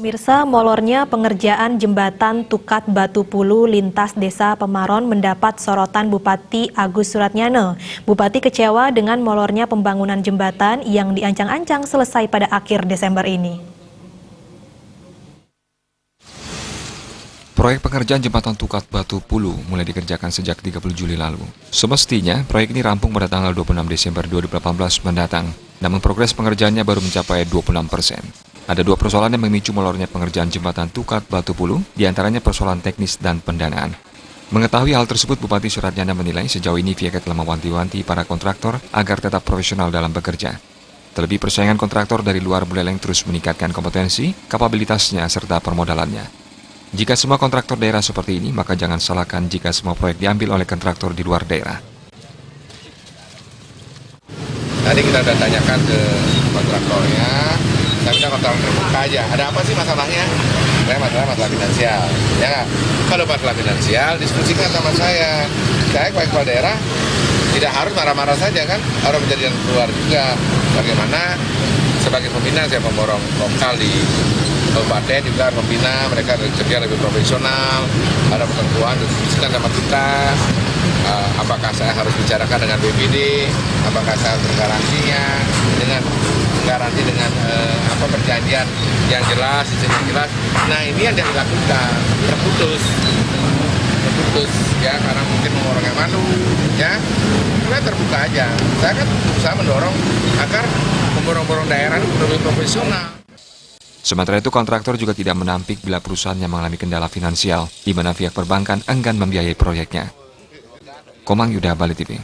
Pemirsa, molornya pengerjaan jembatan Tukat Batu Pulu lintas Desa Pemaron mendapat sorotan Bupati Agus Suratnyana. Bupati kecewa dengan molornya pembangunan jembatan yang diancang-ancang selesai pada akhir Desember ini. Proyek pengerjaan jembatan Tukat Batu Pulu mulai dikerjakan sejak 30 Juli lalu. Semestinya, proyek ini rampung pada tanggal 26 Desember 2018 mendatang, namun progres pengerjaannya baru mencapai 26%. Ada dua persoalan yang memicu molornya pengerjaan jembatan Tukat Batu Pulu, diantaranya persoalan teknis dan pendanaan. Mengetahui hal tersebut, Bupati Suratnyana menilai sejauh ini pihaknya telah mewanti-wanti para kontraktor agar tetap profesional dalam bekerja. Terlebih persaingan kontraktor dari luar Buleleng terus meningkatkan kompetensi, kapabilitasnya, serta permodalannya. Jika semua kontraktor daerah seperti ini, maka jangan salahkan jika semua proyek diambil oleh kontraktor di luar daerah. Tadi kita sudah tanyakan ke kontraktornya, saya minta kontraktor terbuka aja. Ada apa sih masalahnya? Masalah finansial. Ya, kalau masalah finansial, diskusikan sama saya. Saya kepala daerah tidak harus marah-marah saja kan, harus menjadi keluar juga. Bagaimana sebagai pembina saya memborong lokal di kabupaten juga membina, mereka kerja lebih profesional, ada ketentuan, diskusikan sama kita. Apakah saya harus bicarakan dengan BPD, apakah saya harus garansinya dengan garansi dengan perjanjian yang jelas, yang jelas. Nah ini yang dilakukan, terputus ya, karena mungkin orang yang malu ya. Kita terbuka aja. Saya kan berusaha mendorong agar pemborong-borong daerah itu lebih profesional. Sementara itu, kontraktor juga tidak menampik bila perusahaannya mengalami kendala finansial, di mana pihak perbankan enggan membiayai proyeknya. Komang Yuda, Bali TV.